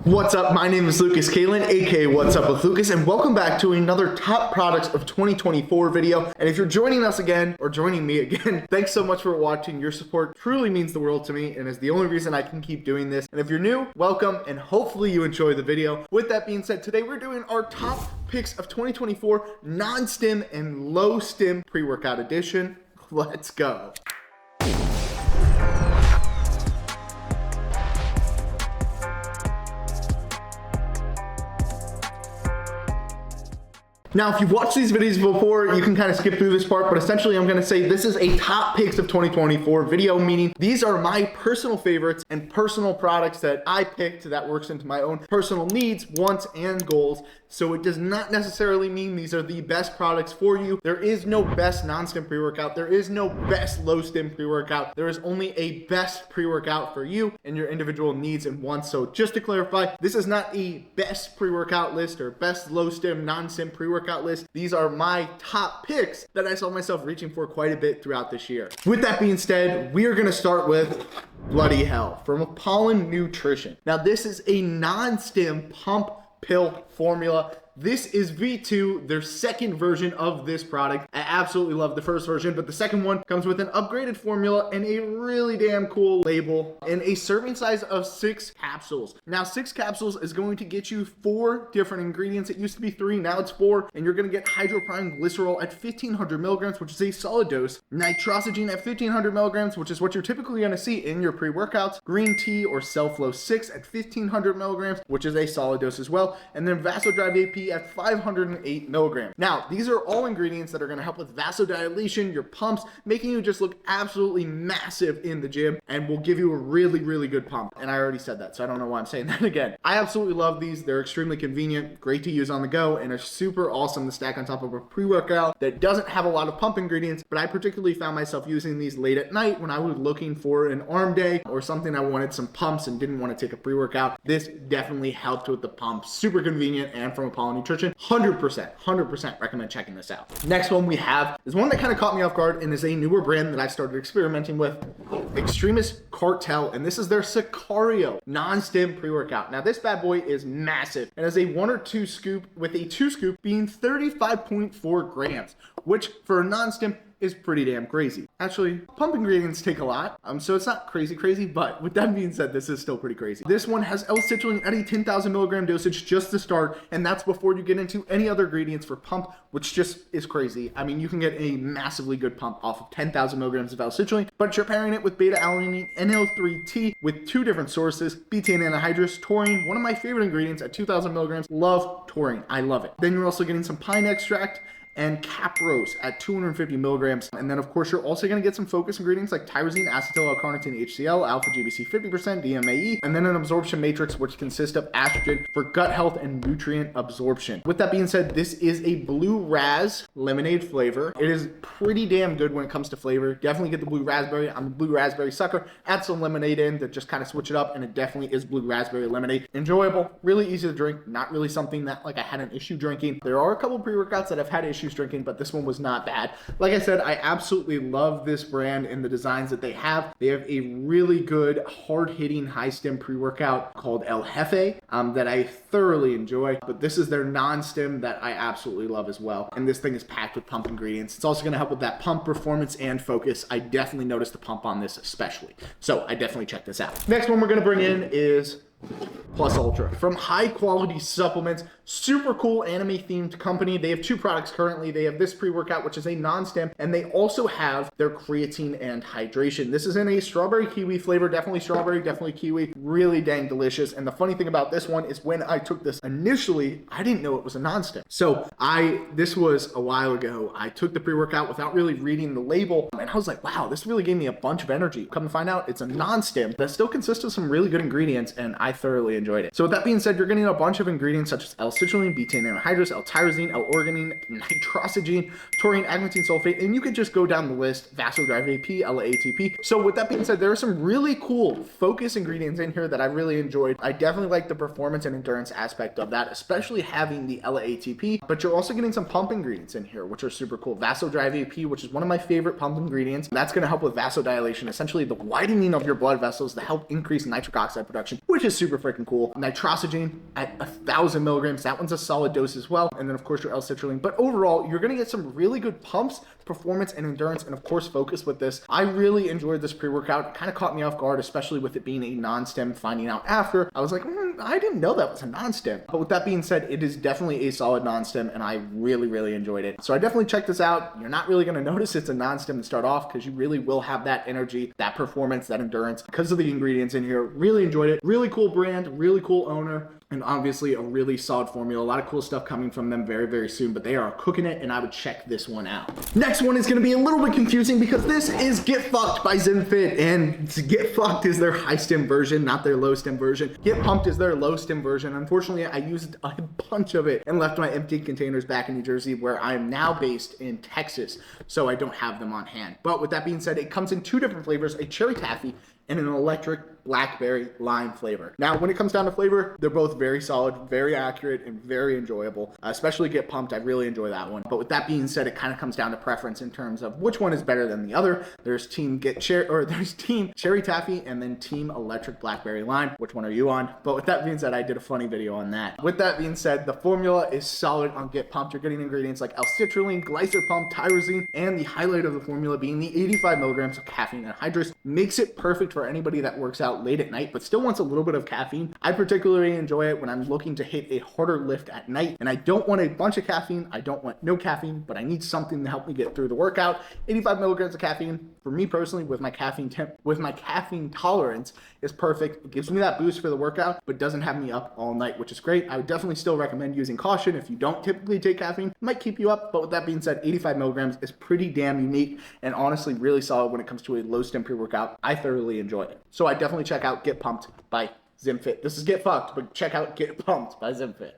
What's up? My name is Lucas Kalen, aka What's Up with Lucas, and welcome back to another top products of 2024 video. And if you're joining us again, or joining me again, thanks so much for watching. Your support truly means the world to me and is the only reason I can keep doing this. And if you're new, welcome, and hopefully you enjoy the video. With that being said, today we're doing our top picks of 2024 non-stim and low-stim pre-workout edition. Let's go. Now, if you've watched these videos before, you can kind of skip through this part, but essentially I'm going to say this is a top picks of 2024 video, meaning these are my personal favorites and personal products that I picked that works into my own personal needs, wants, and goals. So it does not necessarily mean these are the best products for you. There is no best non-stim pre-workout. There is no best low-stim pre-workout. There is only a best pre-workout for you and your individual needs and wants. So just to clarify, this is not a best pre-workout list or best low-stim, non-stim pre-workout list. These are my top picks that I saw myself reaching for quite a bit throughout this year. With that being said, we are going to start with Bloody Hell from Apollon Nutrition. Now, this is a non-stim pump pill formula. This is V2, their second version of this product. I absolutely love the first version, but the second one comes with an upgraded formula and a really damn cool label and a serving size of 6 capsules. Now, 6 capsules is going to get you 4 different ingredients. It used to be 3, now it's 4, and you're gonna get hydroprime glycerol at 1500 milligrams, which is a solid dose, nitrosogene at 1500 milligrams, which is what you're typically gonna see in your pre-workouts, green tea or Cell-Flow 6 at 1500 milligrams, which is a solid dose as well, and then Vasodrive AP at 508 milligrams. Now, these are all ingredients that are going to help with vasodilation, your pumps, making you just look absolutely massive in the gym, and will give you a really, really good pump. And I already said that, so I don't know why I'm saying that again. I absolutely love these. They're extremely convenient, great to use on the go, and are super awesome to stack on top of a pre-workout that doesn't have a lot of pump ingredients, but I particularly found myself using these late at night when I was looking for an arm day or something I wanted some pumps and didn't want to take a pre-workout. This definitely helped with the pump. Super convenient, and from Apollon Nutrition, 100% recommend checking this out. Next one we have is one that kind of caught me off guard and is a newer brand that I started experimenting with, Xtremis Cartel, and this is their Sicario non-stim pre-workout. Now, this bad boy is massive and is a 1 or 2 scoop, with a 2 scoop being 35.4 grams, which for a non-stim is pretty damn crazy. Actually, pump ingredients take a lot, so it's not crazy, but with that being said, this is still pretty crazy. This one has L-citrulline at a 10,000 milligram dosage just to start, and that's before you get into any other ingredients for pump, which just is crazy. I mean, you can get a massively good pump off of 10,000 milligrams of L-citrulline, but you're pairing it with beta-alanine NL3T with 2 different sources, betaine anhydrous, taurine, one of my favorite ingredients at 2,000 milligrams. Love taurine, I love it. Then you're also getting some pine extract and caprose at 250 milligrams. And then of course, you're also gonna get some focus ingredients like tyrosine, acetyl L-carnitine HCl, alpha GBC 50%, DMAE, and then an absorption matrix, which consists of estrogen for gut health and nutrient absorption. With that being said, this is a blue raz lemonade flavor. It is pretty damn good when it comes to flavor. Definitely get the blue raspberry. I'm a blue raspberry sucker. Add some lemonade in to just kind of switch it up, and it definitely is blue raspberry lemonade. Enjoyable, really easy to drink, not really something that like I had an issue drinking. There are a couple pre-workouts that I've had issues drinking, but this one was not bad. Like I said, I absolutely love this brand and the designs that they have. They have a really good hard-hitting high-stim pre-workout called El Jefe that I thoroughly enjoy, but this is their non-stim that I absolutely love as well. And this thing is packed with pump ingredients. It's also going to help with that pump performance and focus. I definitely noticed the pump on this especially, so I definitely check this out. Next one we're going to bring in is Plus Ultra from High Quality Supplements. Super cool anime themed company. They have 2 products currently. They have this pre-workout, which is a non-stim, and they also have their creatine and hydration. This is in a strawberry kiwi flavor. Definitely strawberry, definitely kiwi. Really dang delicious. And the funny thing about this one is when I took this initially, I didn't know it was a non-stim. So this was a while ago. I took the pre-workout without really reading the label, and I was like, wow, this really gave me a bunch of energy. Come to find out, it's a non-stim that still consists of some really good ingredients, and I thoroughly enjoyed it. So with that being said, you're getting a bunch of ingredients such as L-citrulline, betaine anhydrous, L-tyrosine, L-arginine, nitrosogene, taurine, agmatine sulfate, and you could just go down the list, Vasodrive AP, LAATP. So with that being said, there are some really cool focus ingredients in here that I really enjoyed. I definitely like the performance and endurance aspect of that, especially having the LAATP, but you're also getting some pump ingredients in here, which are super cool. Vasodrive AP, which is one of my favorite pump ingredients. That's going to help with vasodilation, essentially the widening of your blood vessels to help increase nitric oxide production, which is just super freaking cool. Nitrosamine at 1,000 milligrams. That one's a solid dose as well. And then of course your L-citrulline. But overall, you're gonna get some really good pumps, performance and endurance, and of course focus with this. I really enjoyed this pre-workout. It kind of caught me off guard, especially with it being a non-stim. Finding out after, I was like, I didn't know that was a non-stim. But with that being said, it is definitely a solid non-stim, and I really enjoyed it. So I definitely check this out. You're not really gonna notice it's a non-stim to start off, because you really will have that energy, that performance, that endurance because of the ingredients in here. Really enjoyed it. Really cool brand, really cool owner, and obviously a really solid formula. A lot of cool stuff coming from them very soon, but they are cooking it, and I would check this one out. Next one is going to be a little bit confusing because this is Get Fucked by Zimfit, and Get Fucked is their high stim version, not their low stim version. Get Pumped is their low stim version. Unfortunately, I used a bunch of it and left my empty containers back in New Jersey, where I am now based in Texas, so I don't have them on hand. But with that being said, it comes in 2 different flavors, a cherry taffy and an electric blackberry lime flavor. Now, when it comes down to flavor, they're both very solid, very accurate, and very enjoyable. Especially Get Pumped, I really enjoy that one. But with that being said, it kind of comes down to preference in terms of which one is better than the other. There's Team Cherry Taffy and then Team Electric Blackberry Lime. Which one are you on? But with that being said, I did a funny video on that. With that being said, the formula is solid on Get Pumped. You're getting ingredients like L-citrulline, glycopump, tyrosine, and the highlight of the formula being the 85 milligrams of caffeine anhydrous. Makes it perfect for anybody that works out late at night but still wants a little bit of caffeine. I particularly enjoy it when I'm looking to hit a harder lift at night and I don't want a bunch of caffeine. I don't want no caffeine, but I need something to help me get through the workout. 85 milligrams of caffeine for me personally, with my caffeine tolerance, is perfect. It gives me that boost for the workout but doesn't have me up all night, which is great. I would definitely still recommend using caution if you don't typically take caffeine. It might keep you up, but with that being said, 85 milligrams is pretty damn unique and honestly really solid when it comes to a low stim pre-workout. I thoroughly enjoy it. So I definitely check out Get Pumped by Zimfit. This is Get Fucked, but check out Get Pumped by Zimfit.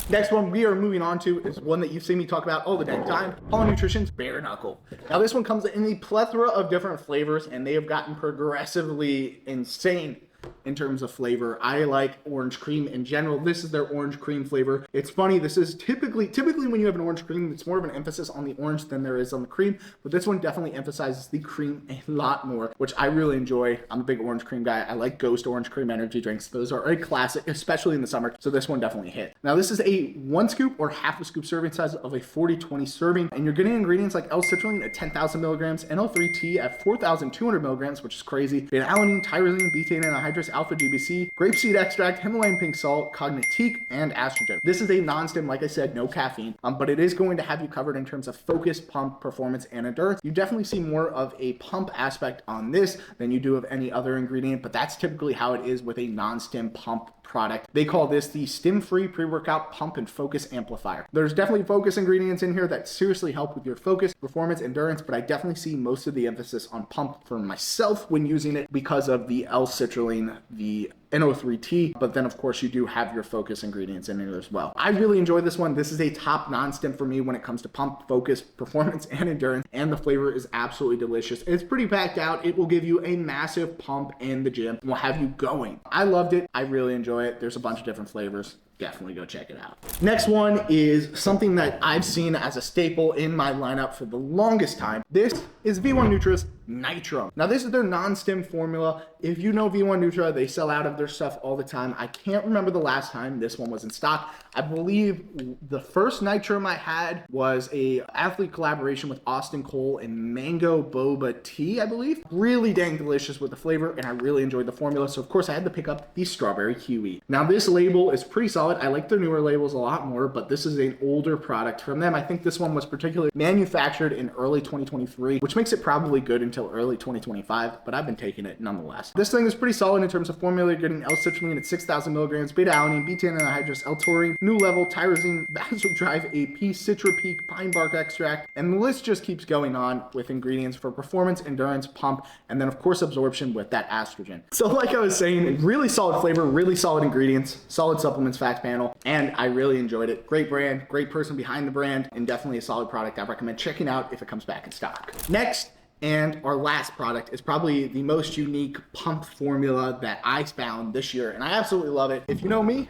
Next one we are moving on to is one that you've seen me talk about all the damn time, Apollon Nutrition's Bare Knuckle. Now this one comes in a plethora of different flavors, and they have gotten progressively insane in terms of flavor. I like orange cream in general. This is their orange cream flavor. It's funny, this is typically when you have an orange cream, it's more of an emphasis on the orange than there is on the cream, but this one definitely emphasizes the cream a lot more, which I really enjoy. I'm a big orange cream guy. I like Ghost orange cream energy drinks. Those are a classic, especially in the summer, so this one definitely hit. Now this is a 1 scoop or half a scoop serving size of a 40-20 serving, and you're getting ingredients like L-citrulline at 10,000 milligrams, NL3T at 4,200 milligrams, which is crazy, beta-alanine, tyrosine, betaine anhydrous, alpha GBC, grapeseed extract, Himalayan pink salt, cognitique, and estrogen. This is a non-stim, like I said, no caffeine, but it is going to have you covered in terms of focus, pump, performance, and endurance. You definitely see more of a pump aspect on this than you do of any other ingredient, but that's typically how it is with a non-stim pump product. They call this the stim-free pre-workout pump and focus amplifier. There's definitely focus ingredients in here that seriously help with your focus, performance, endurance, but I definitely see most of the emphasis on pump for myself when using it because of the L-citrulline, the NO3T, but then of course you do have your focus ingredients in it as well. I really enjoy this one. This is a top non-stim for me when it comes to pump, focus, performance, and endurance, and the flavor is absolutely delicious. It's pretty packed out. It will give you a massive pump in the gym and will have you going. I loved it. I really enjoy it. There's a bunch of different flavors. Definitely go check it out. Next one is something that I've seen as a staple in my lineup for the longest time. This is V1 Nutra's Nitrum. Now this is their non-stim formula. If you know V1 Nutra, they sell out of their stuff all the time. I can't remember the last time this one was in stock. I believe the first Nitrum I had was a athlete collaboration with Austin Cole and mango boba tea, I believe. Really dang delicious with the flavor, and I really enjoyed the formula. So of course I had to pick up the strawberry kiwi. Now this label is pretty solid. I like their newer labels a lot more, but this is an older product from them. I think this one was particularly manufactured in early 2023, which makes it probably good until early 2025, but I've been taking it nonetheless. This thing is pretty solid in terms of formula. You're getting L-citrulline at 6,000 milligrams, beta-alanine, betaine anhydrous, L-taurine, new level, tyrosine, vasodrive AP, citrapeak, pine bark extract, and the list just keeps going on with ingredients for performance, endurance, pump, and then of course absorption with that estrogen. So like I was saying, really solid flavor, really solid ingredients, solid supplements fact panel, and I really enjoyed it. Great brand, great person behind the brand, and definitely a solid product I recommend checking out if it comes back in stock. Next, and our last product is probably the most unique pump formula that I found this year, and I absolutely love it. If you know me,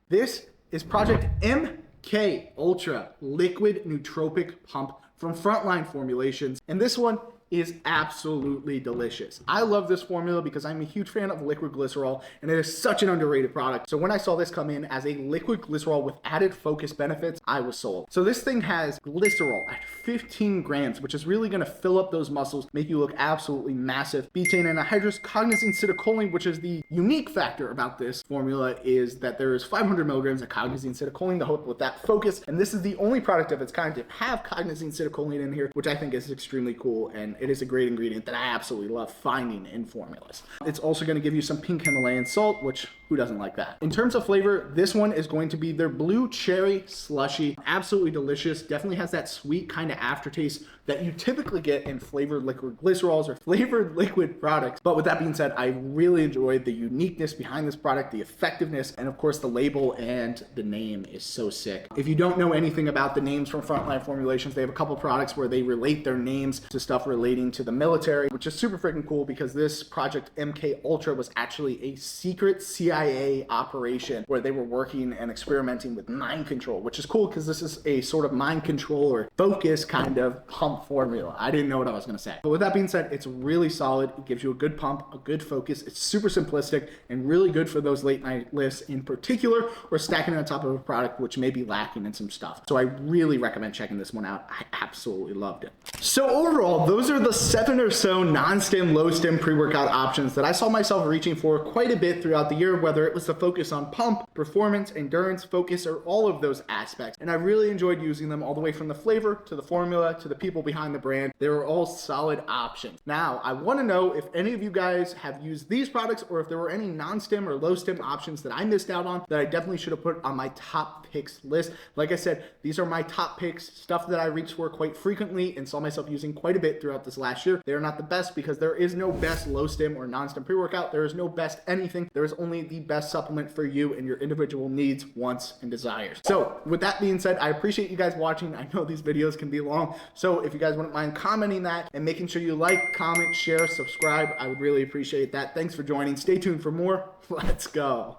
this is Project MK Ultra Liquid Nootropic Pump from Frontline Formulations, and this one is absolutely delicious. I love this formula because I'm a huge fan of liquid glycerol, and it is such an underrated product. So when I saw this come in as a liquid glycerol with added focus benefits, I was sold. So this thing has glycerol at 15 grams, which is really gonna fill up those muscles, make you look absolutely massive. Betaine anhydrous cognizine citicoline, which is the unique factor about this formula, is that there is 500 milligrams of cognizine citicoline to help with that focus. And this is the only product of its kind to have cognizine citicoline in here, which I think is extremely cool. And it is a great ingredient that I absolutely love finding in formulas. It's also going to give you some pink Himalayan salt, which who doesn't like that? In terms of flavor, this one is going to be their blue cherry slushy. Absolutely delicious. Definitely has that sweet kind of aftertaste that you typically get in flavored liquid glycerols or flavored liquid products. But with that being said, I really enjoyed the uniqueness behind this product, the effectiveness, and of course the label and the name is so sick. If you don't know anything about the names from Frontline Formulations, they have a couple products where they relate their names to stuff relating to the military, which is super freaking cool because this Project MK Ultra was actually a secret CIA operation where they were working and experimenting with mind control, which is cool because this is a sort of mind control or focus kind of pump formula. I didn't know what I was going to say. But with that being said, it's really solid. It gives you a good pump, a good focus. It's super simplistic and really good for those late night lifts in particular, or stacking it on top of a product which may be lacking in some stuff. So I really recommend checking this one out. I absolutely loved it. So overall, those are the 7 or so non-stim, low-stim pre-workout options that I saw myself reaching for quite a bit throughout the year, whether it was the focus on pump, performance, endurance, focus, or all of those aspects. And I really enjoyed using them all the way from the flavor to the formula to the people behind the brand. They were all solid options. Now, I want to know if any of you guys have used these products or if there were any non-stim or low-stim options that I missed out on that I definitely should have put on my top picks list. Like I said, these are my top picks, stuff that I reached for quite frequently and saw myself using quite a bit throughout this last year. They are not the best because there is no best low-stim or non-stim pre-workout. There is no best anything. There is only the best supplement for you and your individual needs, wants, and desires. So with that being said, I appreciate you guys watching. I know these videos can be long, so if you guys wouldn't mind commenting that and making sure you like, comment, share, subscribe, I would really appreciate that. Thanks for joining. Stay tuned for more. Let's go.